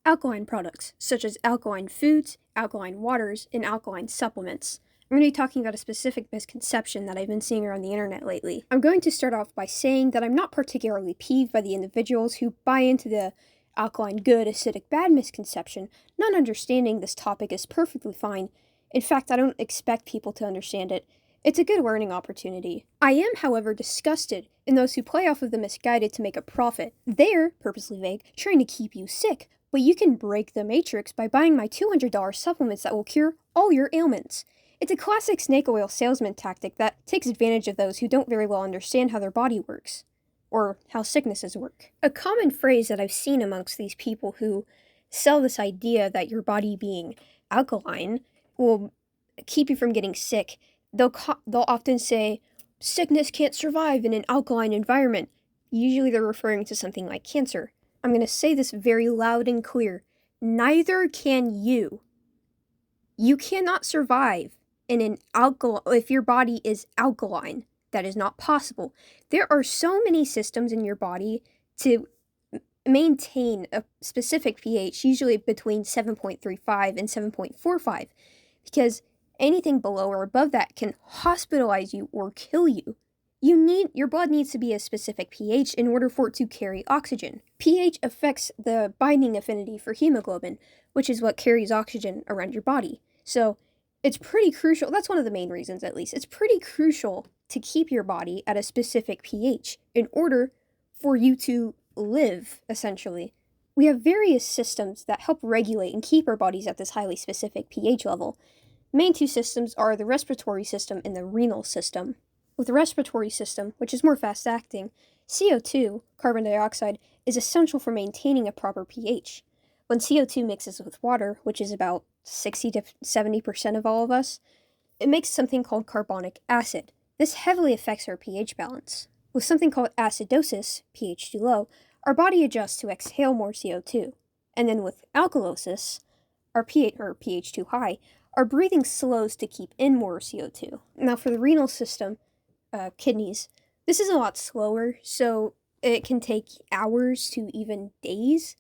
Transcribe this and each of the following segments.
alkaline products, such as alkaline foods, alkaline waters, and alkaline supplements. I'm going to be talking about a specific misconception that I've been seeing around the internet lately. I'm going to start off by saying that I'm not particularly peeved by the individuals who buy into the alkaline good, acidic bad misconception. Not understanding this topic is perfectly fine. In fact, I don't expect people to understand it. It's a good learning opportunity. I am, however, disgusted in those who play off of the misguided to make a profit. They're, purposely vague, trying to keep you sick, but you can break the matrix by buying my $200 supplements that will cure all your ailments. It's a classic snake oil salesman tactic that takes advantage of those who don't very well understand how their body works, or how sicknesses work. A common phrase that I've seen amongst these people who sell this idea that your body being alkaline will keep you from getting sick, they'll often say, sickness can't survive in an alkaline environment. Usually they're referring to something like cancer. I'm going to say this very loud and clear. Neither can you. You cannot survive in an if your body is alkaline. That is not possible. There are so many systems in your body to maintain a specific pH, usually between 7.35 and 7.45, because anything below or above that can hospitalize you or kill you. Your blood needs to be a specific pH in order for it to carry oxygen. pH affects the binding affinity for hemoglobin, which is what carries oxygen around your body. So it's pretty crucial. That's one of the main reasons, at least. It's pretty crucial to keep your body at a specific pH in order for you to live, essentially. We have various systems that help regulate and keep our bodies at this highly specific pH level. Main two systems are the respiratory system and the renal system. With the respiratory system, which is more fast-acting, CO2, carbon dioxide, is essential for maintaining a proper pH. When CO2 mixes with water, which is about 60 to 70% of all of us, it makes something called carbonic acid. This heavily affects our pH balance. With something called acidosis, pH too low, our body adjusts to exhale more CO2. And then with alkalosis, our pH too high, our breathing slows to keep in more CO2. Now for the renal system, kidneys, this is a lot slower, so it can take hours to even days.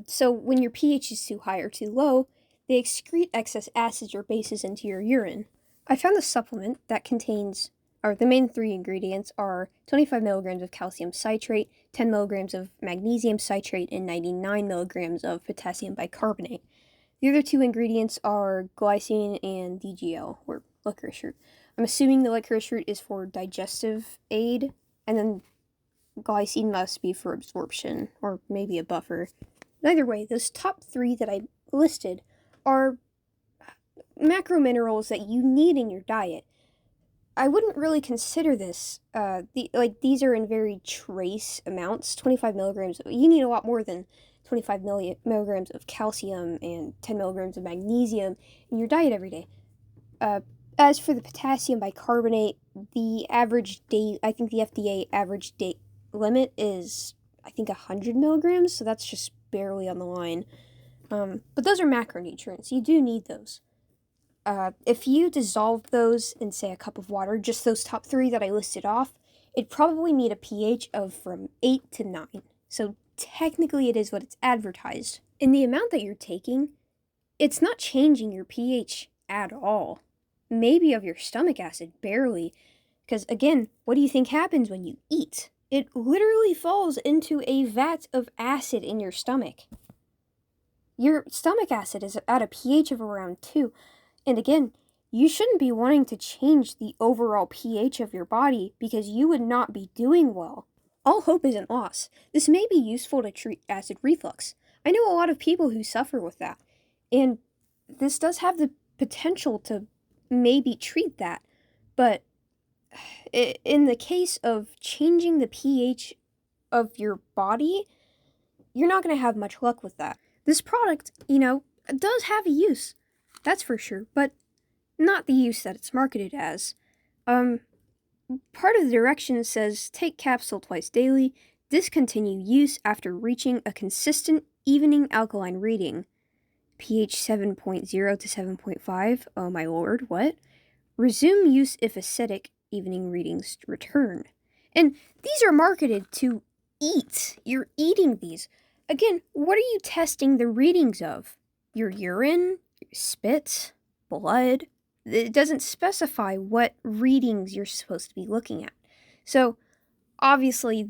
So when your pH is too high or too low, they excrete excess acids or bases into your urine. I found a supplement that contains, or the main three ingredients are 25 milligrams of calcium citrate, 10 milligrams of magnesium citrate, and 99 milligrams of potassium bicarbonate. The other two ingredients are glycine and DGL, or licorice root. I'm assuming the licorice root is for digestive aid, and then glycine must be for absorption, or maybe a buffer. Either way, those top three that I listed are macro minerals that you need in your diet. I wouldn't really consider this, these are in very trace amounts. 25 milligrams, you need a lot more than 25 milligrams of calcium and 10 milligrams of magnesium in your diet every day. As for the potassium bicarbonate, the average day, I think the FDA average day limit is, 100 milligrams, so that's just barely on the line. But those are macronutrients. You do need those. If you dissolve those in, say, a cup of water, just those top three that I listed off, it'd probably need a pH of from 8 to 9. So technically it is what it's advertised. In the amount that you're taking, it's not changing your pH at all. Maybe of your stomach acid, barely. Because again, what do you think happens when you eat? It literally falls into a vat of acid in your stomach. Your stomach acid is at a pH of around 2. And again, you shouldn't be wanting to change the overall pH of your body because you would not be doing well. All hope isn't lost. This may be useful to treat acid reflux. I know a lot of people who suffer with that. And this does have the potential to maybe treat that. But in the case of changing the pH of your body, you're not going to have much luck with that. This product, does have a use. That's for sure, but not the use that it's marketed as. Part of the directions says, take capsule twice daily, discontinue use after reaching a consistent evening alkaline reading. pH 7.0 to 7.5, oh my lord, what? Resume use if acidic, evening readings return. And these are marketed to eat. You're eating these. again, what are you testing the readings of? Your urine? Your spit? Blood? It doesn't specify what readings you're supposed to be looking at. So, obviously,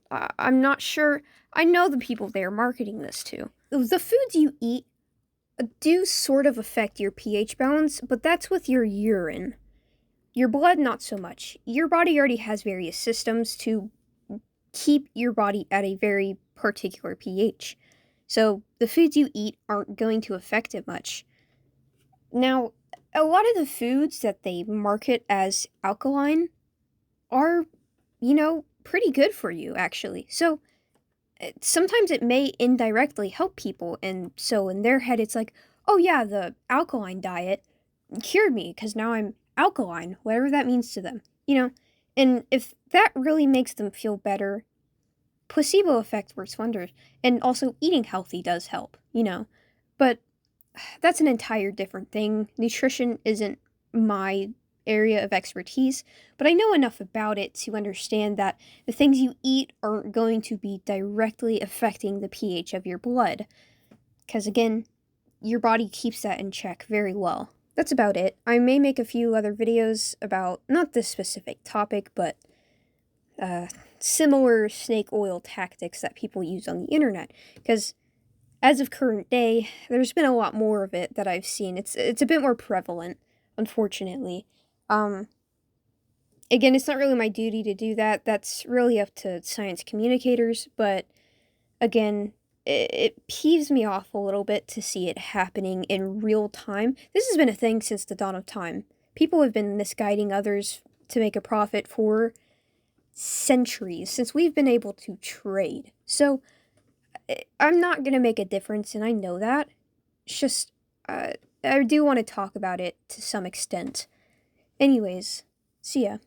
I'm not sure. I know the people they're marketing this to. The foods you eat do sort of affect your pH balance, but that's with your urine. Your blood, not so much. Your body already has various systems to keep your body at a very particular pH. So the foods you eat aren't going to affect it much. Now, a lot of the foods that they market as alkaline are, pretty good for you, actually. So sometimes it may indirectly help people, and so in their head, it's like, oh yeah, the alkaline diet cured me because now I'm alkaline, whatever that means to them, And if that really makes them feel better, placebo effect works wonders. And also, eating healthy does help. But that's an entire different thing. Nutrition isn't my area of expertise, but I know enough about it to understand that the things you eat aren't going to be directly affecting the pH of your blood. Because again, your body keeps that in check very well. That's about it. I may make a few other videos about not this specific topic, but similar snake oil tactics that people use on the internet. Because as of current day, there's been a lot more of it that I've seen. It's a bit more prevalent, unfortunately. Again, it's not really my duty to do that. That's really up to science communicators, but again, it peeves me off a little bit to see it happening in real time. This has been a thing since the dawn of time. People have been misguiding others to make a profit for centuries, since we've been able to trade. So, I'm not going to make a difference, and I know that. It's just, I do want to talk about it to some extent. Anyways, see ya.